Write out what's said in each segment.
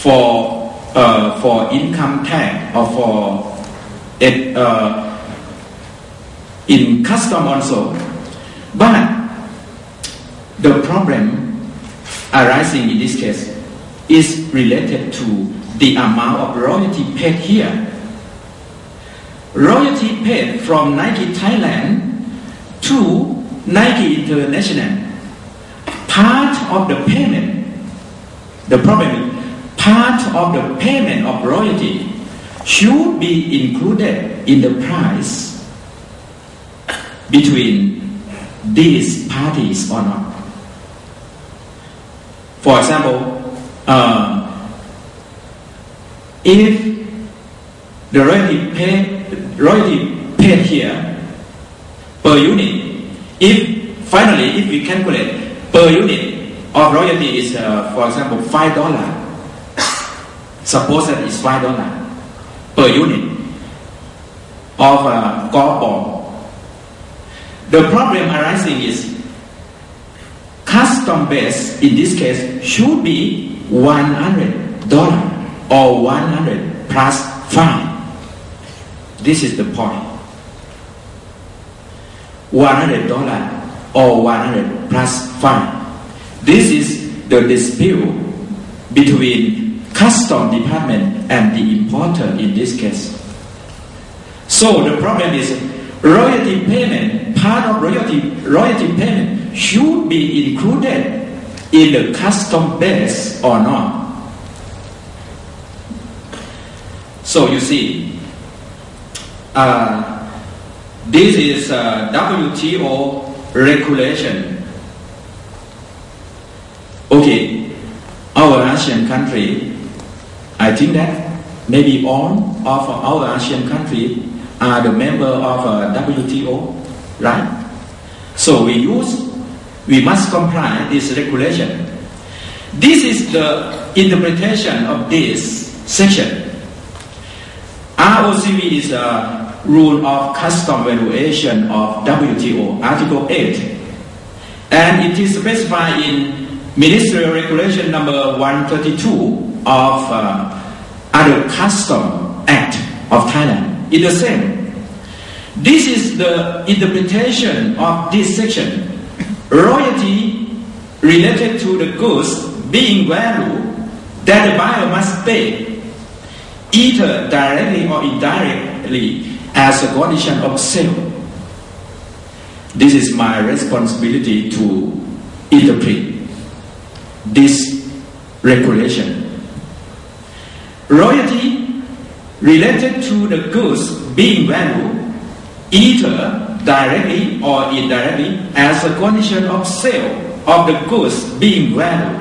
for income tax or for in custom also. But the problem arising in this case is related to the amount of royalty paid here. Royalty paid from Nike Thailand to Nike International. Part of the payment, the problem is part of the payment of royalty should be included in the price between these parties or not. For example, if the royalty paid here per unit, if we calculate per unit of royalty is for example $5. Suppose that is $5 per unit of golf ball. The problem arising is custom base in this case should be $100 or 100 plus fine. This is the point. $100 or 100 plus fine. This is the dispute between custom department and the importer in this case. So the problem is royalty payment, part of royalty payment should be included in the custom base or not. So you see, this is WTO regulation. Okay, our Asian country, I think that maybe all of our Asian countries are the member of WTO, right? So we must comply this regulation. This is the interpretation of this section. ROCV is a rule of custom valuation of WTO, Article 8, and it is specified in Ministerial Regulation number 132 of Other Custom Act of Thailand. It's the same. This is the interpretation of this section. Royalty related to the goods being valued that the buyer must pay, either directly or indirectly, as a condition of sale. This is my responsibility to interpret this regulation. Royalty related to the goods being valued, either directly or indirectly, as a condition of sale of the goods being valued,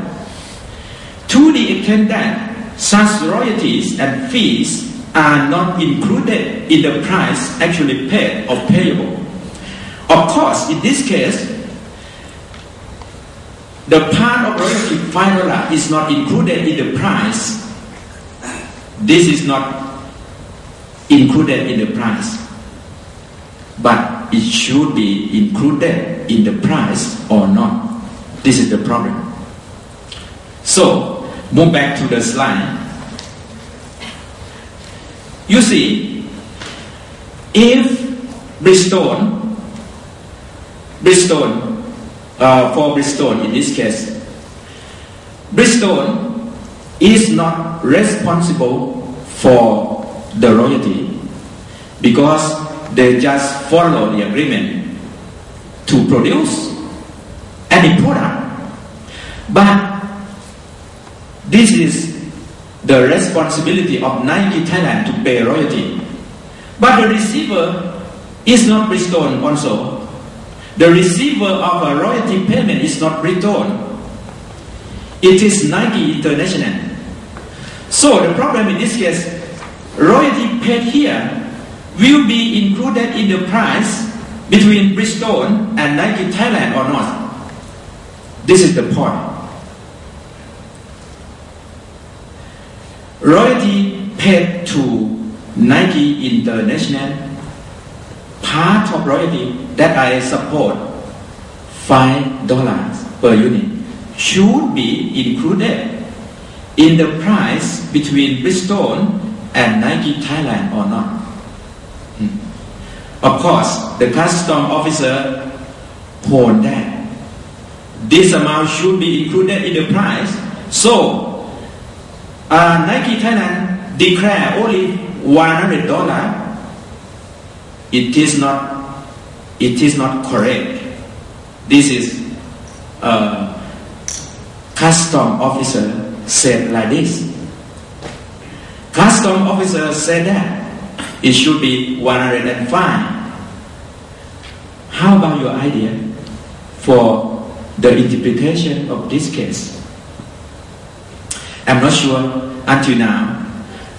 to the extent that such royalties and fees are not included in the price actually paid or payable. Of course, in this case, the part of royalty $5 is not included in the price. This is not included in the price, but it should be included in the price or not. This is the problem. So, move back to the slide. You see, if Bridgestone, for Bridgestone in this case, Bridgestone is not responsible for the royalty because they just follow the agreement to produce any product. But this is the responsibility of Nike Thailand to pay royalty. But the receiver is not Bridgestone also. The receiver of a royalty payment is not Bridgestone. It is Nike International. So the problem in this case, royalty paid here will be included in the price between Bridgestone and Nike Thailand or not. This is the point. Royalty paid to Nike International, part of royalty that I support, $5 per unit, should be included in the price between Bridgestone and Nike Thailand or not? Of course, the custom officer hold that this amount should be included in the price. So Nike Thailand declare only $100. It is not correct. This is custom officer said like this. Custom officer said that it should be 105. How about your idea for the interpretation of this case? I'm not sure until now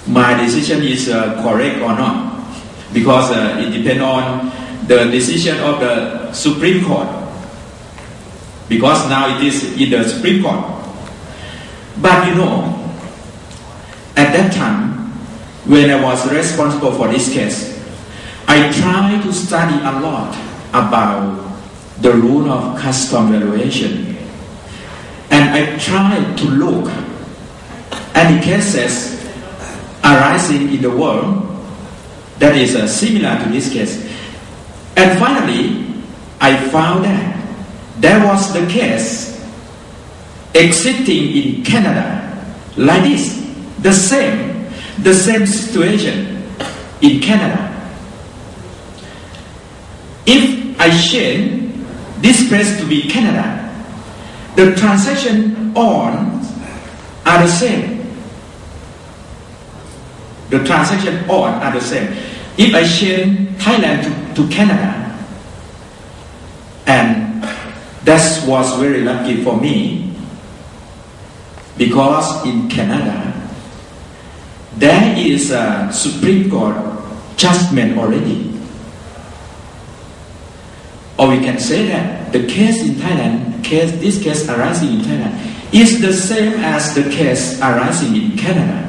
my decision is correct or not, because it depends on the decision of the Supreme Court, because now it is in the Supreme Court. But at that time when I was responsible for this case, I tried to study a lot about the rule of custom valuation, and I tried to look at the cases arising in the world that is similar to this case. And finally, I found that there was the case existing in Canada like this, the same situation in Canada. If I change this place to be Canada, the transaction on are the same. The transaction on are the same. If I change Thailand to Canada, and that was very lucky for me, because in Canada there is a Supreme Court judgment already. Or we can say that the case in Thailand, this case arising in Thailand, is the same as the case arising in Canada.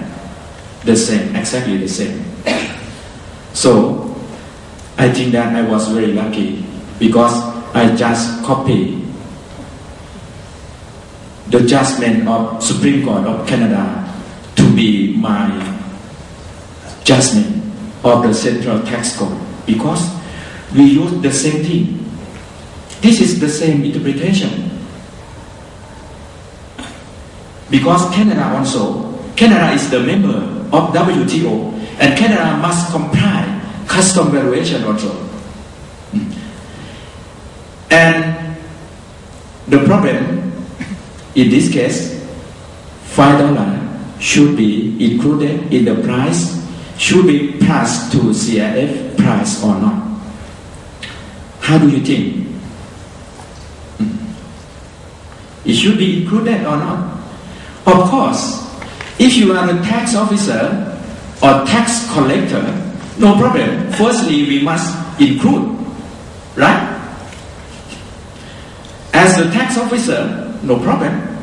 The same, exactly the same. So I think that I was very lucky, because I just copied the judgment of Supreme Court of Canada to be my judgment of the Central Tax Court, because we use the same thing. This is the same interpretation. Because Canada is the member of WTO, and Canada must comply custom valuation also. And the problem in this case, $5 should be included in the price, should be passed to CIF price or not. How do you think? It should be included or not? Of course, if you are a tax officer or tax collector, no problem. Firstly, we must include, right? As a tax officer, no problem.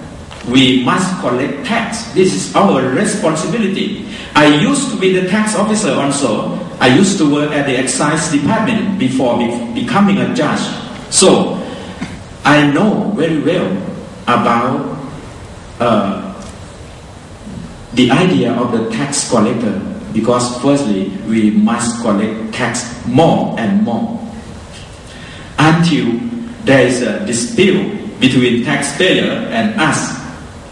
We must collect tax. This is our responsibility. I used to be the tax officer also. I used to work at the excise department before becoming a judge. So, I know very well about the idea of the tax collector, because firstly we must collect tax more and more until there is a dispute between taxpayer and us,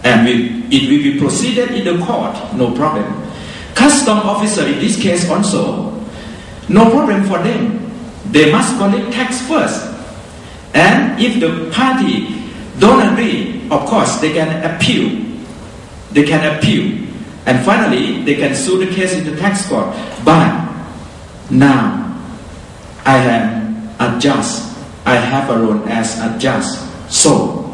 and it will be proceeded in the court, no problem. Custom officer in this case also, no problem for them. They must collect tax first, and if the party don't agree, of course they can appeal. And finally, they can sue the case in the tax court. But now, I am a judge. I have a role as a judge. So,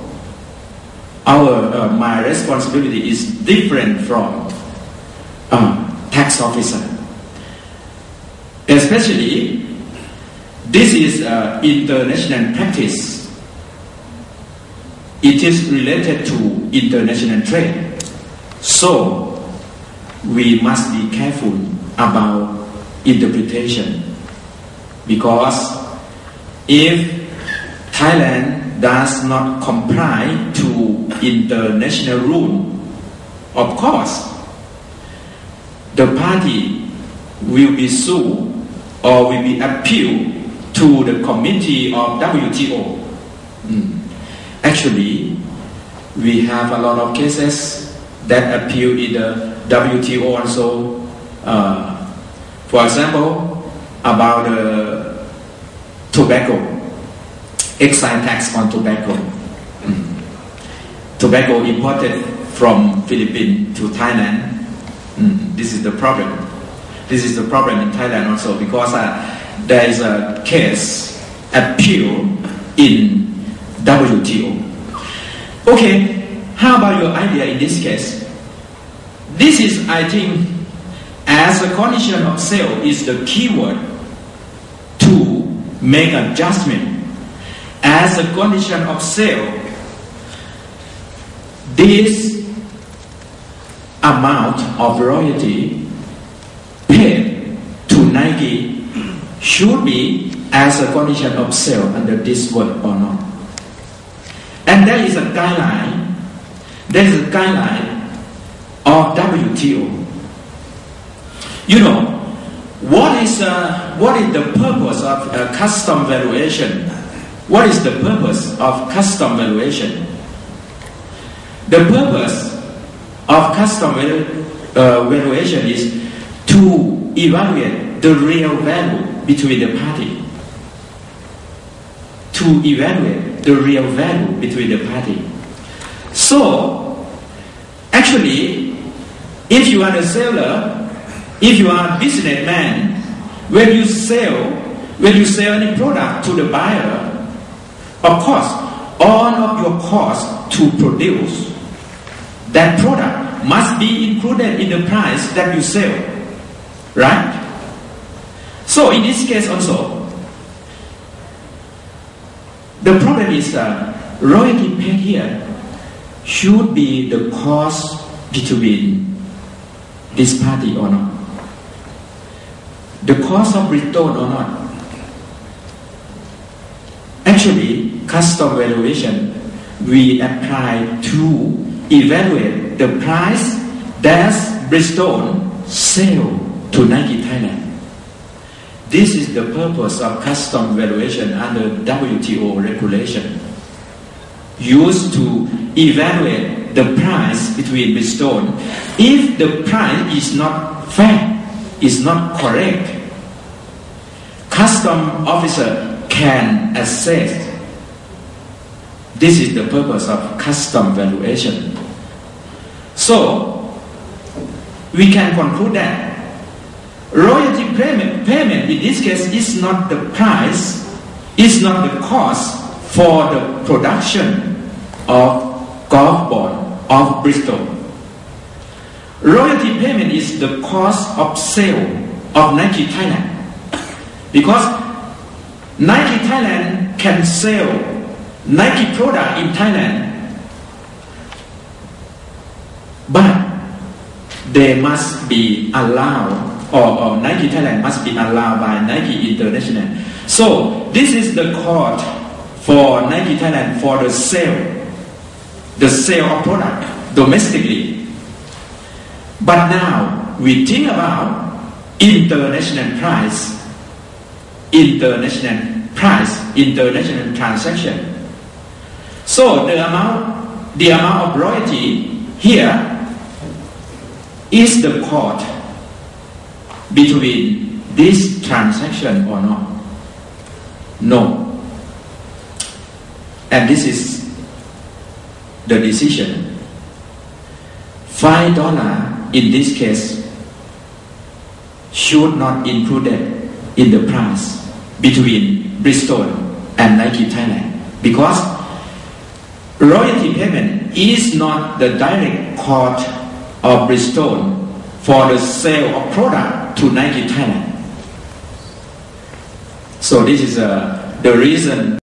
my responsibility is different from tax officer. Especially, this is international practice. It is related to international trade. So, we must be careful about interpretation, because if Thailand does not comply to international rule of course, the party will be sued or will be appealed to the committee of WTO. Actually, we have a lot of cases that appeal in the WTO also. For example, about the tobacco, excise tax on tobacco. Tobacco imported from Philippines to Thailand. This is the problem. This is the problem in Thailand also, because there is a case appeal in WTO. Okay, how about your idea in this case? This is, I think, as a condition of sale is the keyword to make a judgment. As a condition of sale, this amount of royalty paid to Nike should be as a condition of sale under this word or not. And there is a guideline. There is a guideline of WTO. You know, what is the purpose of custom valuation? What is the purpose of custom valuation? The purpose of custom valuation is to evaluate the real value between the party. To evaluate the real value between the party. So, actually, if you are the seller, if you are a businessman, when you sell any product to the buyer, of course, all of your costs to produce that product must be included in the price that you sell, right? So in this case also, the problem is royalty paid here should be the cost between this party or not. The cost of return or not. Actually, custom valuation we apply to evaluate the price that Bridgestone sell to Nike Thailand. This is the purpose of custom valuation under WTO regulation, used to evaluate the price between Bridgestone. If the price is not fair, is not correct, custom officer can assess. This is the purpose of custom valuation. So, we can conclude that royalty payment in this case is not the price, is not the cost for the production of golf ball of Bridgestone. Royalty payment is the cost of sale of Nike Thailand, because Nike Thailand can sell Nike product in Thailand, but they must be allowed, or Nike Thailand must be allowed by Nike International. So this is the cost for Nike Thailand for the sale of product domestically. But now we think about international price, international transaction. So the amount of royalty here is the cost between this transaction or not? No. And this is the decision. $5 in this case should not included in the price between Bridgestone and Nike Thailand, because royalty payment is not the direct cost of Bridgestone for the sale of product to Nike Thailand. So this is the reason